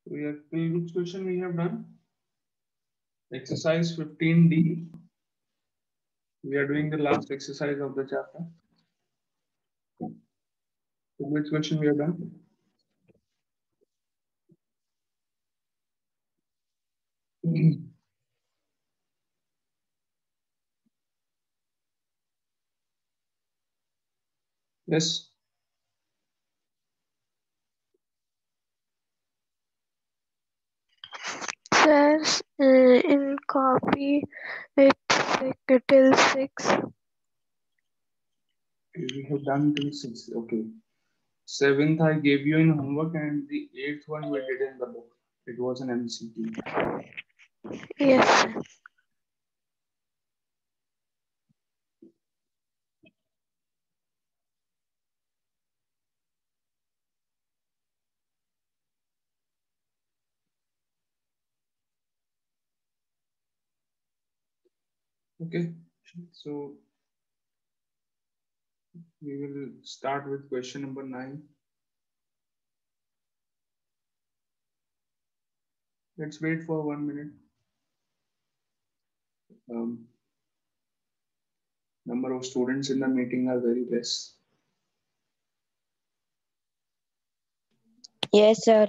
We have till which question we have done? Exercise 15D. We are doing the last exercise of the chapter. Till which question we have done? Yes. Says in copy it's till 6. We have done till 6. Okay. 7th I gave you in homework and the 8th one we did in the book. It was an MCQ. Yes. Okay. So we will start with question number 9. Let's wait for 1 minute. Number of students in the meeting are very less. Yes, sir.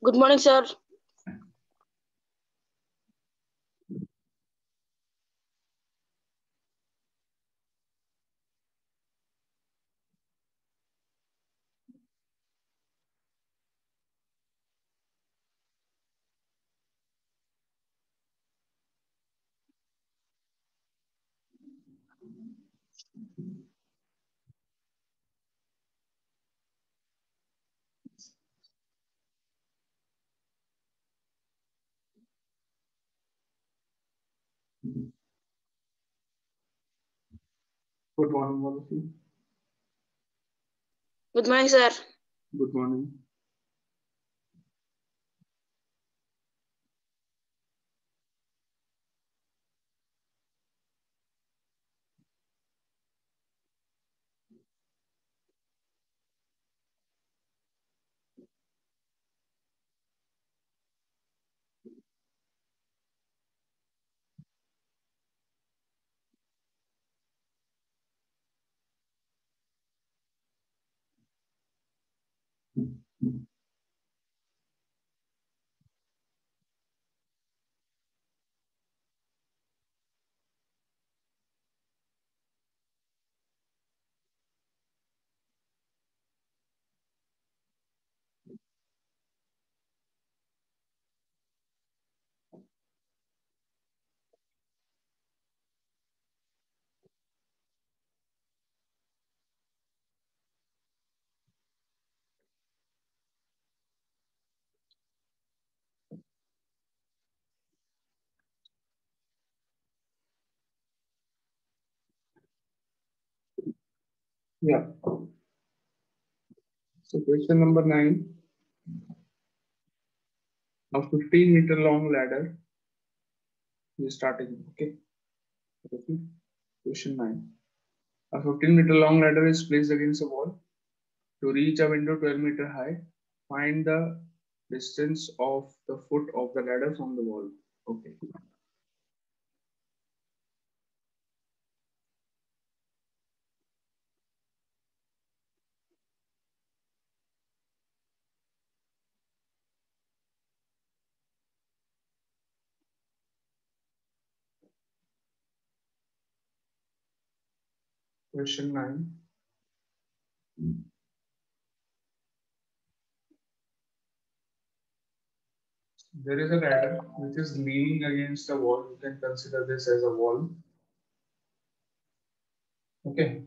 Good morning, sir. Good morning, all of you. Good morning, sir. Good morning. Yeah. So question number 9. A 15-meter long ladder is starting. Okay. Question 9. A 15-meter long ladder is placed against a wall. To reach a window 12-meter high, find the distance of the foot of the ladder from the wall. Okay. Question 9. There is a ladder which is leaning against a wall. You can consider this as a wall. Okay.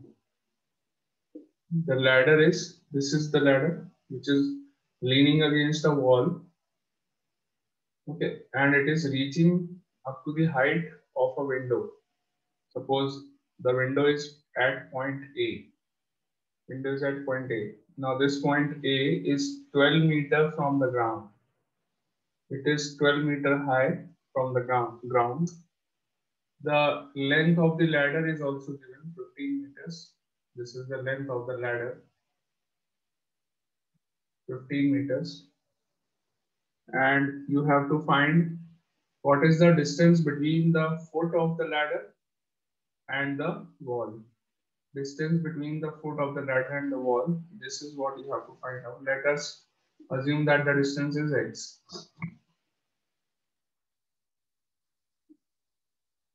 The ladder is, this is the ladder which is leaning against the wall. Okay, and it is reaching up to the height of a window. Suppose the window is at point A. Window is at point A. Now this point A is 12 meter from the ground. It is 12 meter high from the ground. The length of the ladder is also given 15 meters. This is the length of the ladder, 15 meters. And you have to find what is the distance between the foot of the ladder and the wall. Distance between the foot of the ladder and the wall. This is what you have to find out. Let us assume that the distance is x.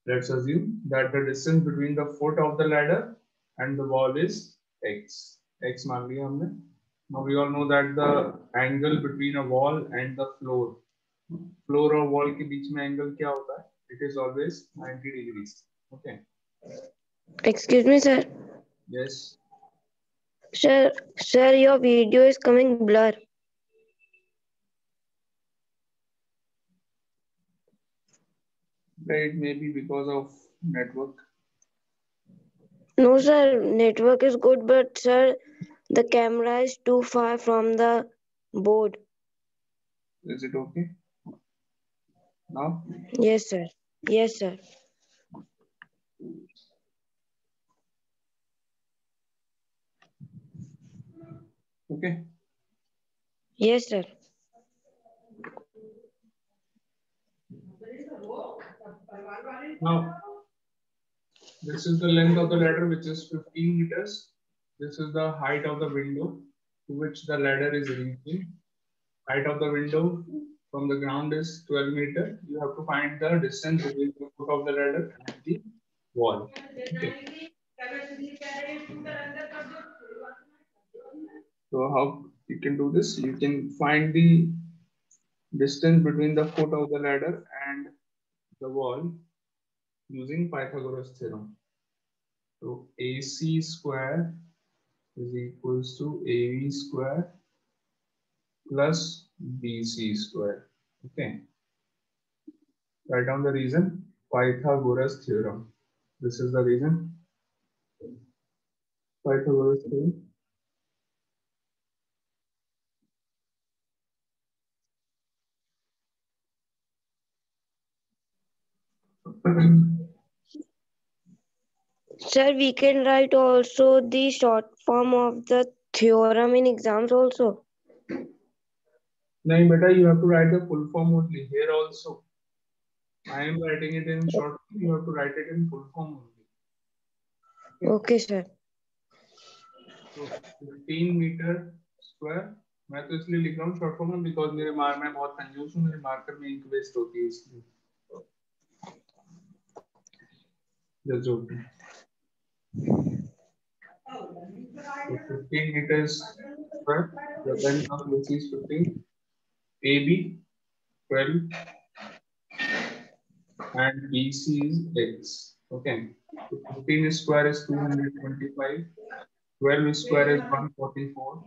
Let's assume that the distance between the foot of the ladder and the wall is x. X मान लिया हमने. Now we all know that the angle between a wall and the floor. Floor और wall के बीच में angle क्या होता है? It is always 90 degrees. Okay. Excuse me, sir. Yes. Sir, your video is coming blur. It may be because of network. No, sir, network is good, but sir, the camera is too far from the board. Is it okay? Now? Yes, sir. Yes, sir. Okay. Yes, sir. Now, this is the length of the ladder, which is 15 meters. This is the height of the window to which the ladder is reaching. Height of the window from the ground is 12 meters. You have to find the distance between the foot of the ladder and the wall. Okay. So how you can do this? You can find the distance between the foot of the ladder and the wall using Pythagoras theorem. So AC square is equals to AV square plus BC square. Okay. Write down the reason. Pythagoras theorem. This is the reason. Pythagoras theorem. Sir, we can write also the short form of the theorem in exams also. No, beta, you have to write the full form only. Here also. I am writing it in short form. You have to write it in full form only. Okay, sir. So 15 meter square. मैं तो इसलिए लिख रहा हूँ short form में because मेरे मैं बहुत कंजूस हूँ मेरे मार्कर में इंक वेस्ट होती है इसलिए just okay so 15 meters square the length of AC is 15 AB 12 and BC is X okay so 15 square is 225 12 square is 144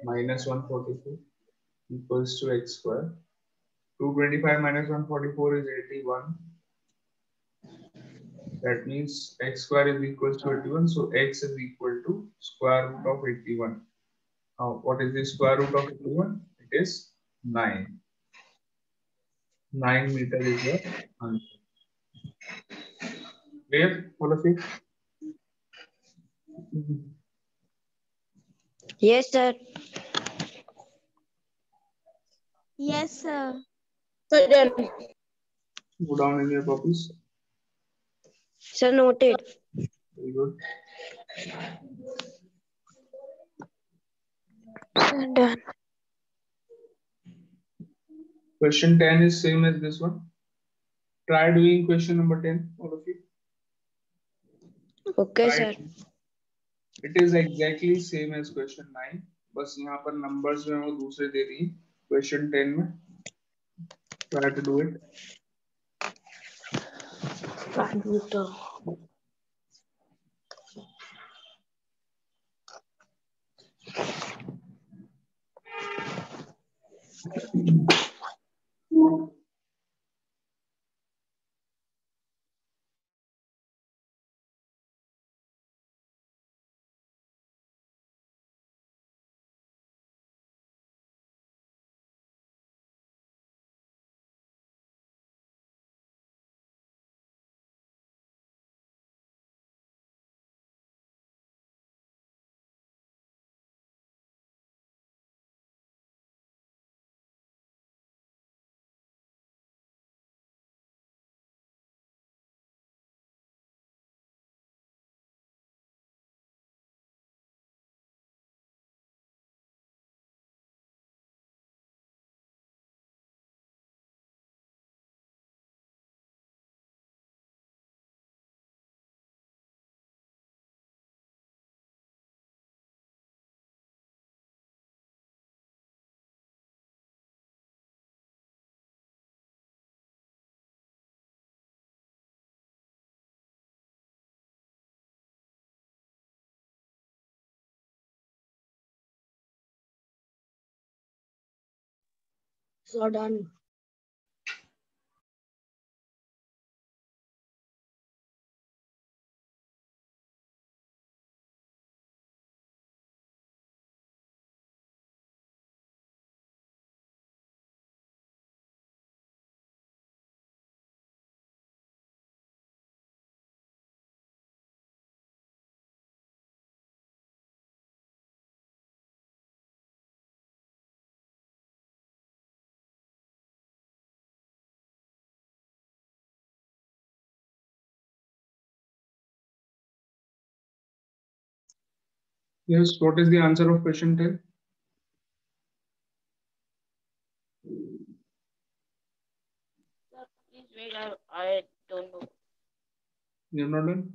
minus 144 equals to X square 225 minus 144 is 81. That means x square is equal to 81. So x is equal to square root of 81. Now, what is the square root of 81? It is 9. 9 meter is the answer. Clear, all of you? Yes, sir. Yes, sir. So done. Go down in your copies. Sir, noted. Very good. Sir, done. Question 10 is same as this one. Try doing question number 10, all of you. Okay, Try sir. It is exactly same as question 9. बस यहाँ पर numbers जो हैं वो दूसरे दे दी question 10 में. Try to do it. So done. Yes, what is the answer of question 10? Sir, please wait. I don't know. You have not done?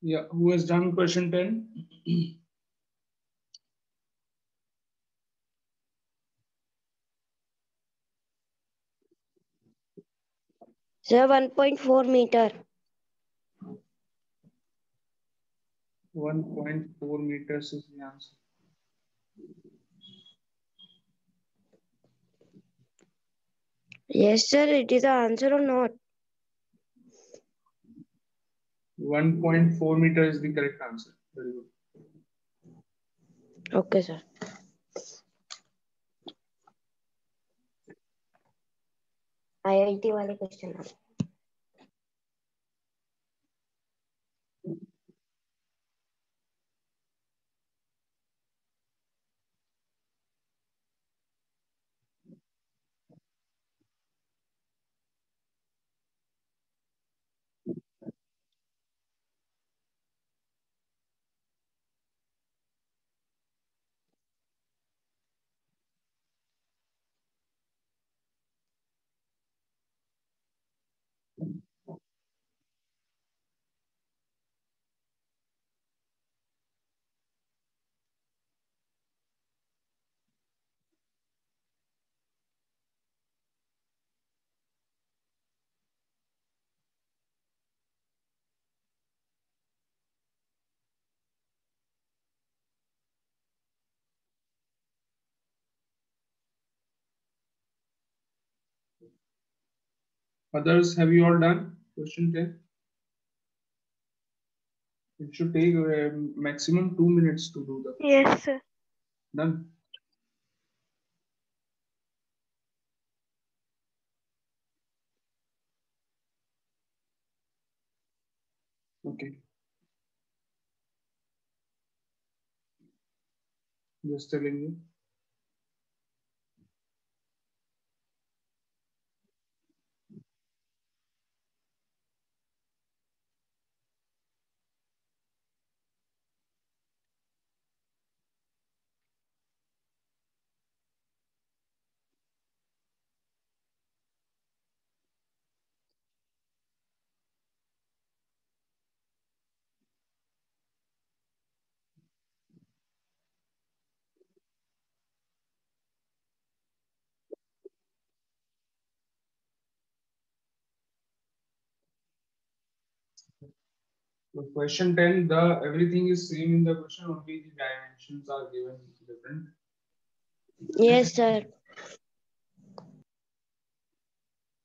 Yeah, who has done question 10? Sir, 1.4 meter. 1.4 meters is the answer. Yes, sir, it is the answer or not? 1.4 meter is the correct answer. Very good. Okay, sir. IIT वाले question Others, have you all done question 10? It should take maximum 2 minutes to do the Yes, sir. done. Okay, just telling you. So question 10, the everything is same in the question, only the dimensions are given different. Yes, sir.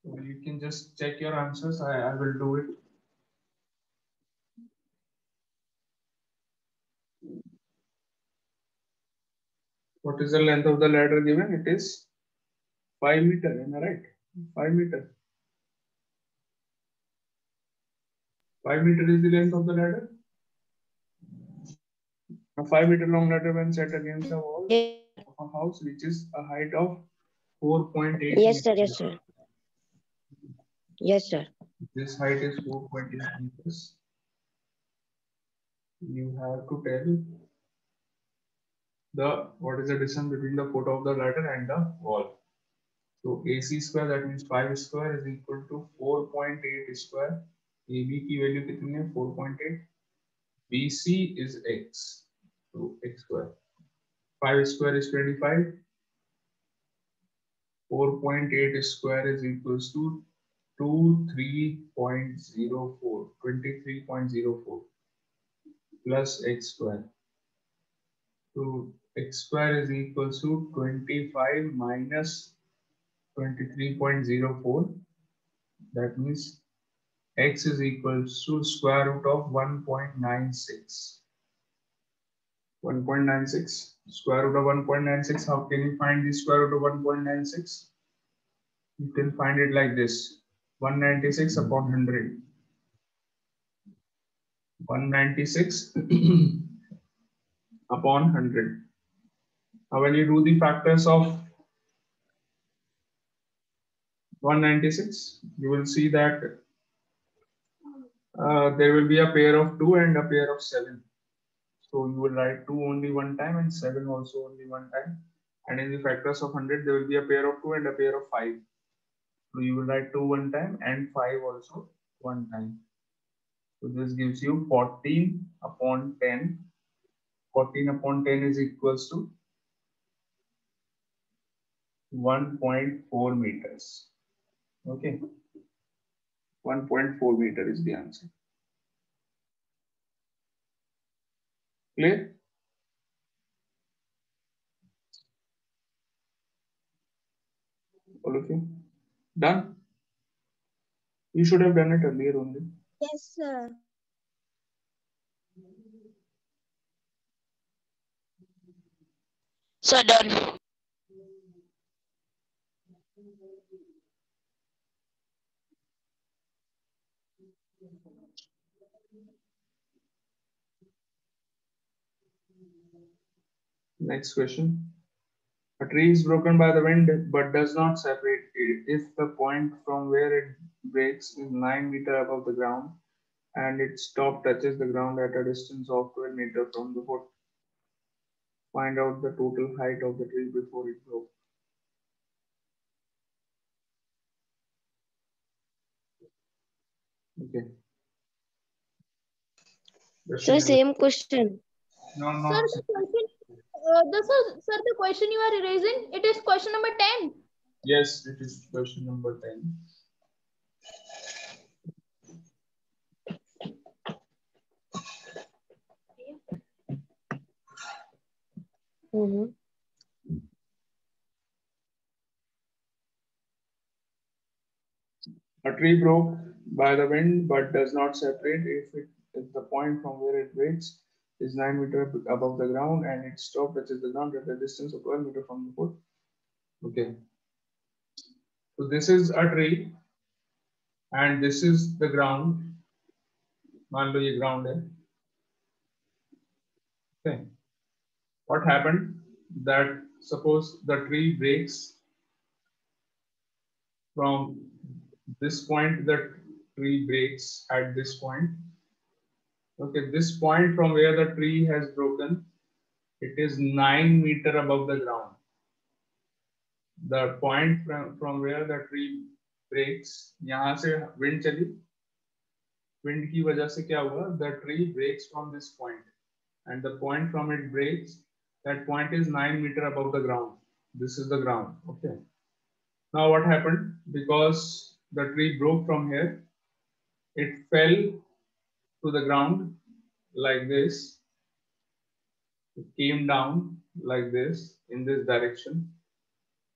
So you can just check your answers. I will do it. What is the length of the ladder given? It is 5 meter. Am I right? 5 meter. 5 meter is the length of the ladder. A 5 meter long ladder, when set against the wall of a house, reaches a height of 4.8 Yes, sir. meters. Yes, sir. Yes, sir. This height is 4.8 meters. You have to tell what is the distance between the foot of the ladder and the wall. So AC square, that means 5 square, is equal to 4.8 square. AB की value कितनी है? 4.8. BC is x. So x square. 5 square is 25. 4.8 square is equals to 23.04. 23.04 plus x square. So x square is equals to 25 minus 23.04. That means x is equals to square root of 1.96. 1.96. Square root of 1.96. How can you find the square root of 1.96? You can find it like this. 196 upon 100. 196 upon 100. Now when you do the factors of 196, you will see that there will be a pair of 2 and a pair of 7. So you will write 2 only one time and 7 also only one time. And in the factors of 100, there will be a pair of 2 and a pair of 5. So you will write 2 one time and 5 also one time. So this gives you 14 upon 10. 14 upon 10 is equals to 1.4 meters. Okay. 1.4 meter is the answer. Clear? All of you? Done? You should have done it earlier only. Yes, sir. So done. Next question. A tree is broken by the wind but does not separate it if the point from where it breaks is 9 meters above the ground and its top touches the ground at a distance of 12 meters from the foot. Find out the total height of the tree before it broke. Okay. Sir, same question. No, Sir, not the question, sir, the question you are raising, it is question number 10. yes, it is question number 10. A tree broke by the wind but does not separate if the point from where it breaks is 9 meters above the ground and its top touches the ground at a distance of 12 meters from the foot. Okay. So this is a tree and this is the ground. मान लो ये ground है. Okay. What happened? That suppose the tree breaks from this point, the tree breaks at this point. Okay, this point from where the tree has broken, it is 9 meters above the ground. The point from where the tree breaks, यहाँ से wind चली, wind की वजह से क्या हुआ? The tree breaks from this point, and the point from it breaks. That point is 9 meters above the ground. This is the ground. Okay. Now what happened? Because the tree broke from here, it fell to the ground like this. It came down like this in this direction.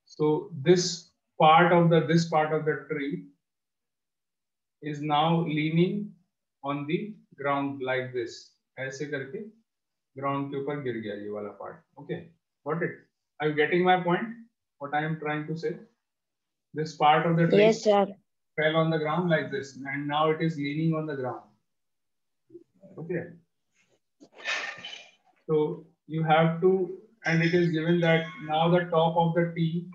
So this part of the tree is now leaning on the ground like this. ऐसे करके ground के ऊपर गिर गया ये वाला part. Okay, got it? Are you getting my point? What I am trying to say? This part of the tree Yes, sir. fell on the ground like this, and now it is leaning on the ground. Okay. So you have to, and it is given that now the top of the tree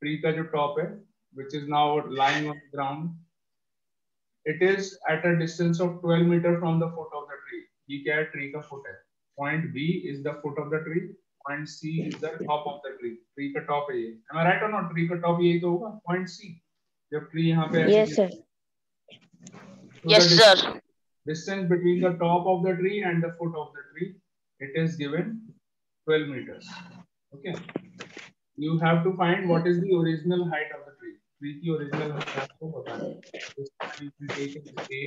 का जो top है, which is now lying on the ground, it is at a distance of 12 meter from the foot of the tree. ये क्या है? Tree का foot है. Point B is the foot of the tree. Point C is the top of the tree. Tree का top है ये. Am I right or not? Tree का top यही तो होगा. Point C. जब tree यहाँ पे ऐसे Yes, sir. So Yes, the sir. distance between the top of the tree and the foot of the tree, it is given 12 meters. Okay. You have to find what is the original height of the tree. Tree की original height आपको बताना है. This point you can take as A.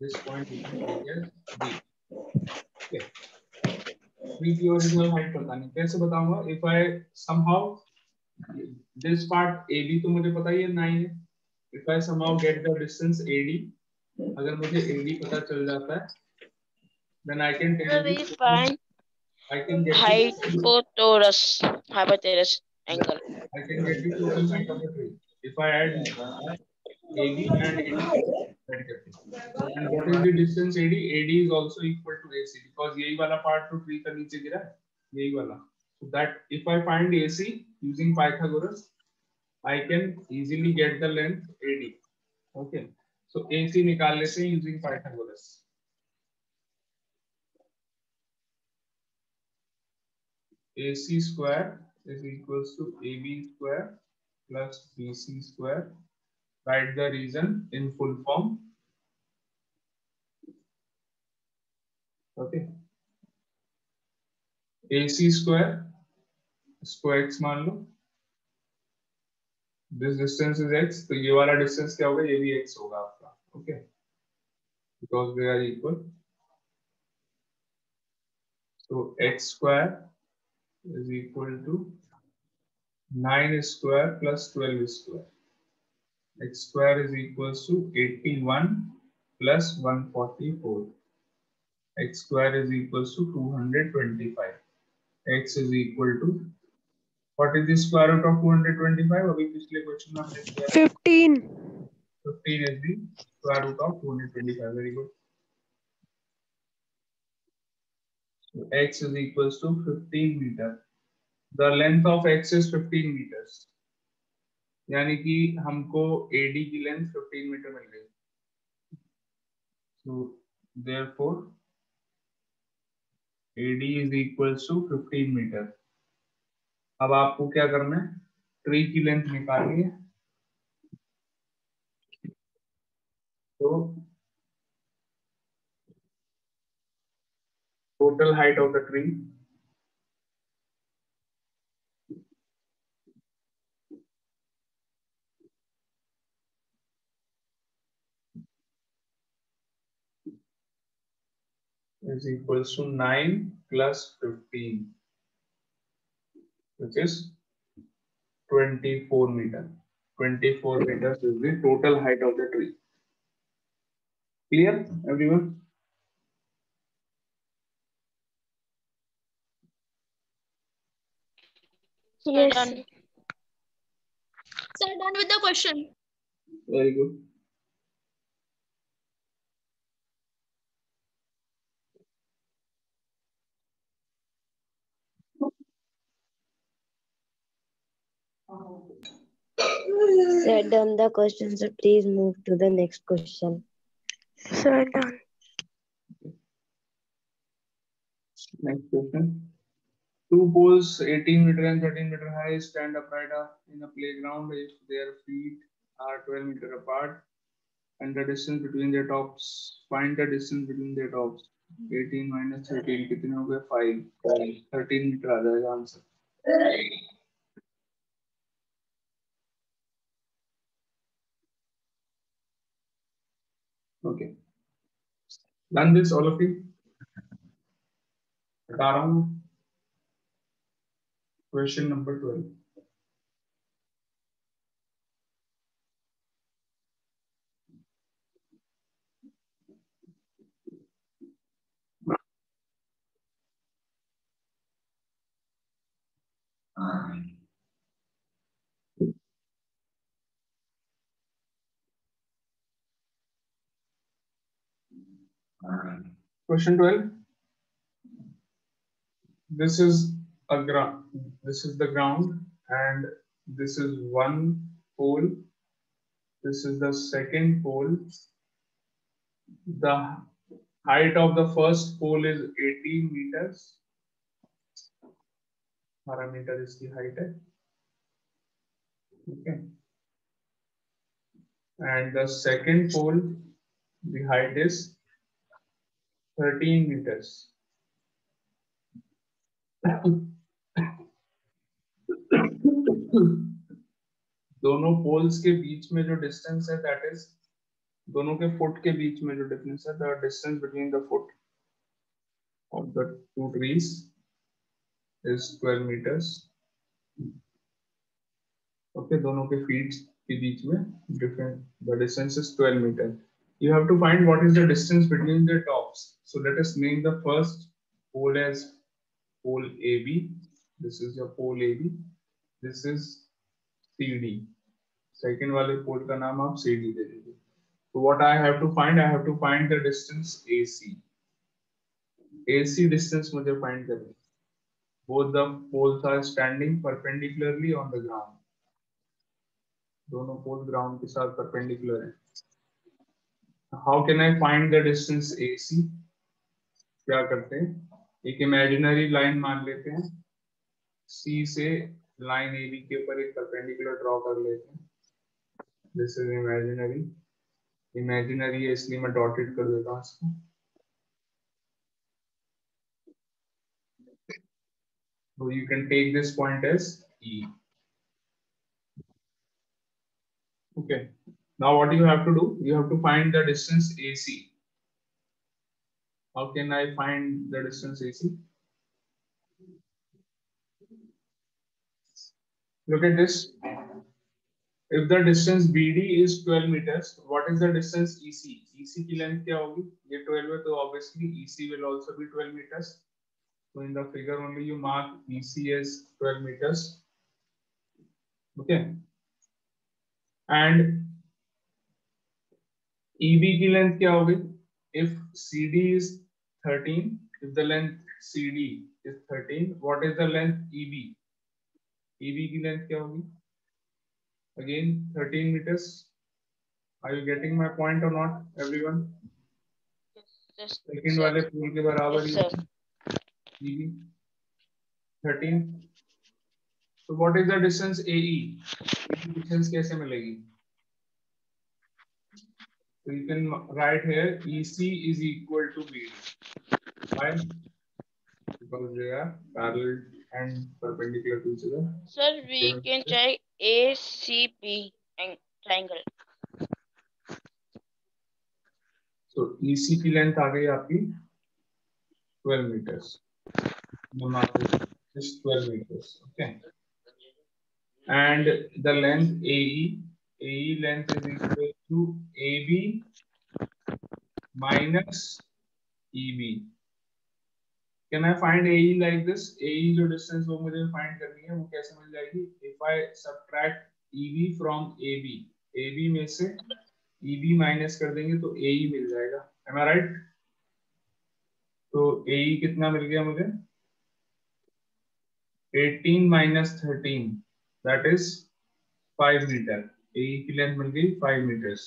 This point you can take as B. Okay. Tree की original height बतानी. कैसे बताऊंगा? If I somehow this part AB तो मुझे पता ही है 9 है. If I somehow get the distance AD, अगर मुझे AD पता चल जाता है, then I can tell So you. we find I can get height you, for torus hypotenuse angle. I can get you total height of the tree. If I add AB and AD, and what is the distance AD? AD is also equal to AC because यही वाला part तो tree का नीचे गिरा है, यही वाला. So that if I find AC using Pythagoras, I can easily get the length AD. Okay. So AC निकाल लेते हैं using Pythagoras. AC square is equals to AB square plus BC square. Write the reason in full form. Okay. AC square, square x मान लो. This distance is x, तो ये वाला distance क्या होगा? ये भी x होगा आपका. Okay. Because they are equal. So x square is equal to 9 square plus 12 square. X square is equals to 81 plus 144. X square is equals to 225. X is equal to, what is the square root of 225? अभी पिछले question में हमने किया 15. 15 is the square root of 225. Very good. So x is equals to 15 meter. The length of x is 15 meters. यानी कि हमको AD की length 15 metre मिल गई. So therefore AD is equals to 15 meter. अब आपको क्या करना है? ट्री की लेंथ निकालनी है. तो total height of the tree is equals to 9 plus 15, which is 24 meter. 24 meters is the total height of the tree. Clear, everyone? Yes. Done. Sir, done with the question. Very good. Sir, done the question, so please move to the next question. Sir, done. Next question. Two poles 18 meter and 13 meter high stand upright in a playground if their feet are 12 meter apart and the distance between their tops. Find the distance between their tops. 18 minus 13 कितने हो गए? 5. 13 metre आ जाएगा answer. Okay. Done this, all of you? बता रहा हूँ. Question number 12. Question 12. This is a ground. This is the ground, and this is one pole. This is the second pole. The height of the first pole is 18 meters. 12 meter इसकी height है. Okay. And the second pole, the height is 13 meters. दोनों poles के बीच में जो distance है, that is दोनों के foot के बीच में जो डिफरेंस है, the distance between the foot of the two trees is 12 meters. Okay, दोनों के फीट के बीच में difference, the distance is 12 meter. You have to find what is the distance between the tops. So let us name the first pole as pole AB. This is your pole AB. This is CD. Second वाले pole का नाम आप CD दे दीजिए. So what I have to find? I have to find the distance AC. AC distance मुझे find करनी. Both the poles are standing perpendicularly on the ground. दोनों पोल ground के साथ परपेंडिकुलर है. How can I find the distance AC? क्या करते हैं, एक इमेजिनरी लाइन मान लेते हैं. C से लाइन AB के ऊपर एक परपेंडिकुलर ड्रॉ कर लेते हैं. This is imaginary. Imaginary है इसलिए मैं डॉटेड कर देता हूँ इसको. So you can take this point as E. Okay. Now what you have to do? You have to find the distance AC. How can I find the distance AC? Look at this. If the distance BD is 12 meters, what is the distance EC? EC की length क्या होगी? ये 12 है, तो obviously EC will also be 12 meters. So in the figure only you mark EC as 12 meters. Okay. And EB की length क्या होगी? If CD is 13, if the length CD is 13, what is the length EB? EB की length क्या होगी? Again 13 meters. Are you getting my point or not, everyone? Yes, Second sir. वाले पोल के बराबर Yes, he sir. EB 13. So what is the distance AE? Distance कैसे मिलेगी? So you can write here EC is equal to BD. Why? Because they are parallel and perpendicular to each other. Sir, we can check ACB and triangle. So EC की length आ गई आपकी 12 meters. Is 12 meters. Okay. And the length AE length is equal to AB minus EB. Can I find AE like this? AE जो distance वो मुझे find करनी है, वो कैसे मिल जाएगी? If I subtract EB from AB, AB में से EB माइनस कर देंगे तो AE मिल जाएगा. Am I right? तो AE कितना मिल गया मुझे? 18 minus 13, that is 5 meter. AE की लेंथ मिल गई 5 meters.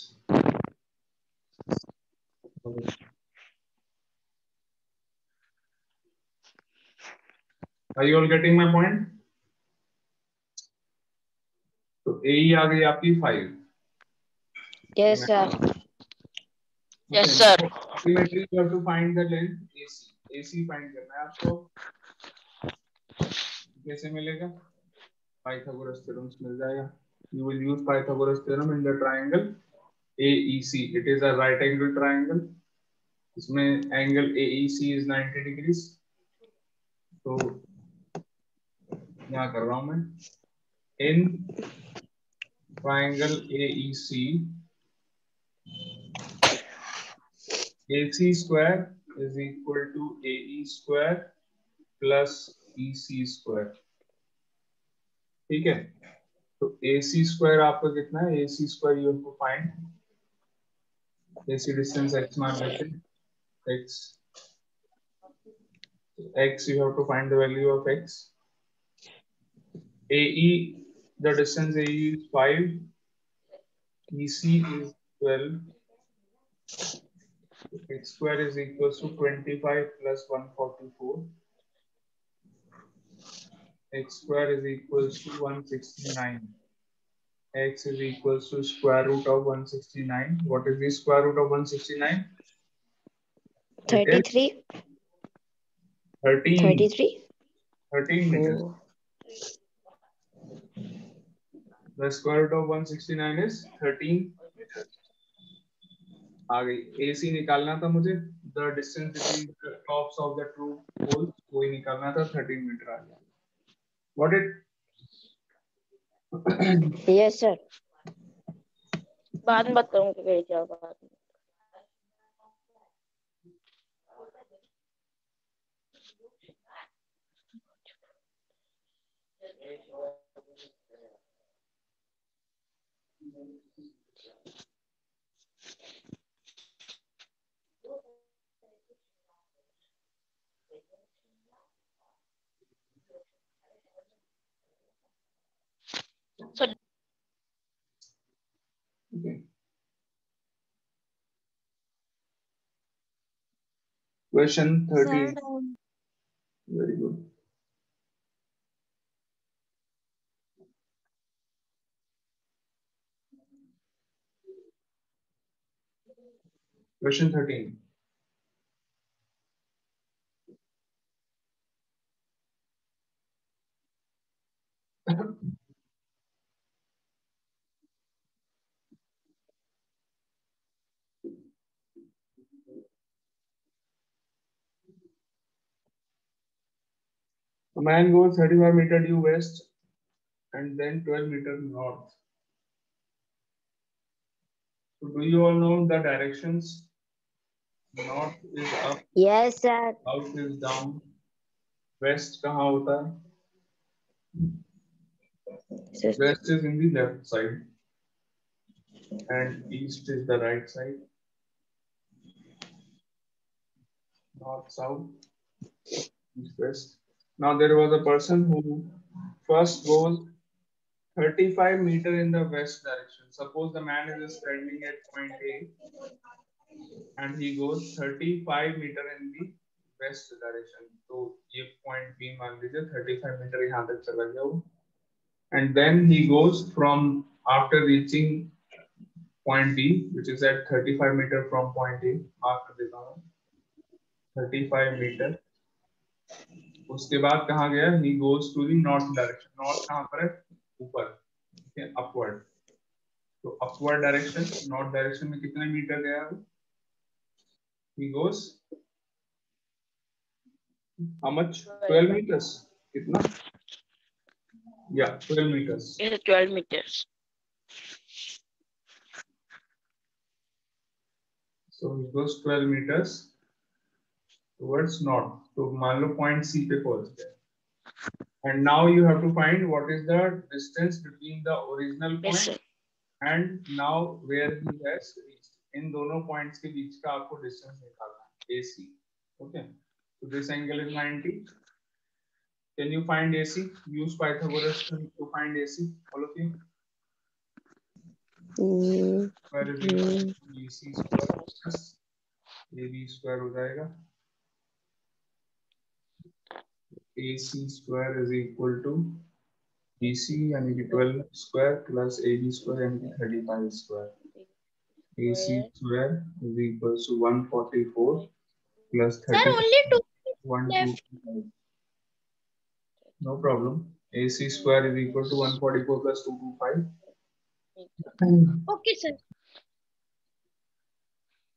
Are you all getting my point? तो AE आ गई आपकी 5. Yes, sir. Yes, sir. Ultimately, you have to find the length AC. AC find करना है आपको. कैसे मिलेगा? Pythagoras theorem मिल जाएगा. You will use Pythagoras theorem in the triangle AEC. It is a right angle triangle. इसमें angle AEC is 90 degrees. तो यहाँ कर रहा हूँ मैं. In triangle AEC, AC square is equal to AE square plus EC square. ठीक है. तो AC square आपका कितना है? AC square you have to find. AC distance x मान लेते हैं. X you have to find the value of x. AE, the distance AE is 5. EC is 12. X square is equal to 25 plus 144. X square is equal to 169. X is equal to square root of 169. What is the square root of 169? 33. 13. 33. 13 meters. Oh. The square root of 169 is 13 meters. आ गई. AC निकालना था मुझे. The distance between the tops of the two poles वही निकालना था. 13 metre आ गया. Got it? Yes, sir. बाद में बात करूंगी फिर क्या बात. So Okay. Question 13. Very good. Question 13. A man goes 35 meter due west and then 12 meter north. So do you all know the directions? North is up, Yes, sir. south is down, west कहाँ होता है? Yes, West is in the left side and east is the right side. North, south, east, west. Now there was a person who first goes 35 meter in the west direction. Suppose the man is standing at point A and he goes 35 meter in the west direction. So ये point B मान लीजिए 35 meter यहाँ तक चला गया वो. And then he goes from after reaching point B, which is at 35 meter from point A. mark कर देता हूँ 35 meter. उसके बाद कहाँ गया? He goes to the north direction. North कहाँ पर है? ऊपर. Okay, upward. तो upward direction, north direction में कितने मीटर गया वो? He goes how much? 12 meters. कितना? Yeah, 12 meters. it's 12 meters. So he goes 12 meters towards north. So मान लो point C पे पहुंच गया. And now you have to find what is the distance between the original Yes, point sir. and now where he has reached. इन दोनों points के बीच का आपको distance निकालना है. AC. Okay. So this angle is 90. Can you find AC? Use Pythagoras to find AC. All of you. Square is equal to BC square plus AB square हो जाएगा. AC square is equal to BC यानी कि 12 square plus AB square यानी कि 35 square. AC square is equal to 144 plus 30. Sir, only two 125. No problem. AC square is equal to 144 plus 225. Okay, sir.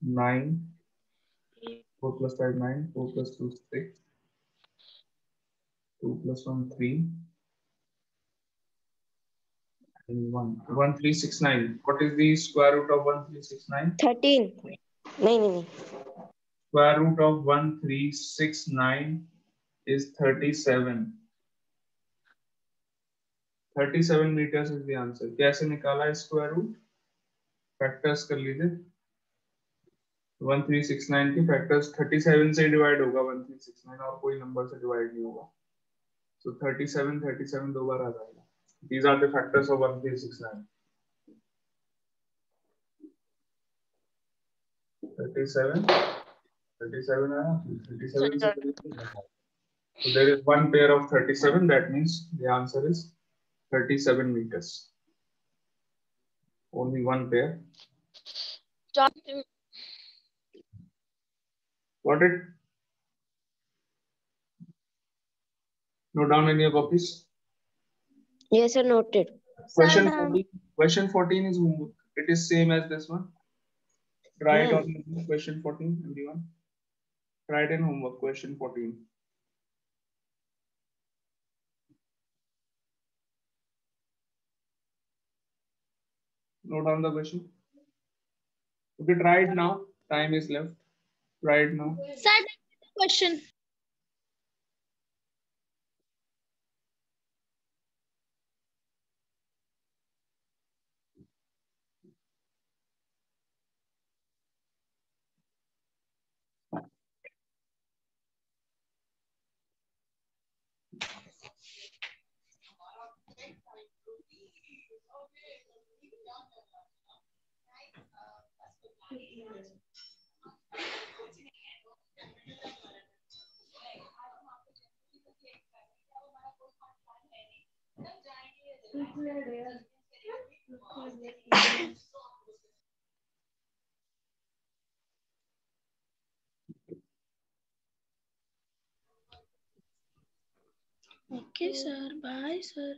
9 4 plus 5, 9. 4 plus 2, 6. 2 plus 1, 3. And 1. 1369. What is the square root of 1369? 13. No. Square root of 1369 is 37. 37 meters is the answer. कैसे निकाला है square root? Factors कर लीजिए. 1369 के factors 37 से divide होगा. 1369 और कोई नंबर से डिवाइड नहीं होगा. So 37 दो बार आ जाएगा. These are the factors of 1369. 37 आया. 37 से so there is one pair of 37. That means the answer is 37 meters. Only one pair. Got it? Note down in your copies. Yes, sir, noted. Question 14 is homework. It is same as this one. Try it on question 14, everyone. Try it in homework, question 14. Note down the question. Okay, try it now. Time is left. Try it now. Sir, question. Okay, sir. Bye, sir.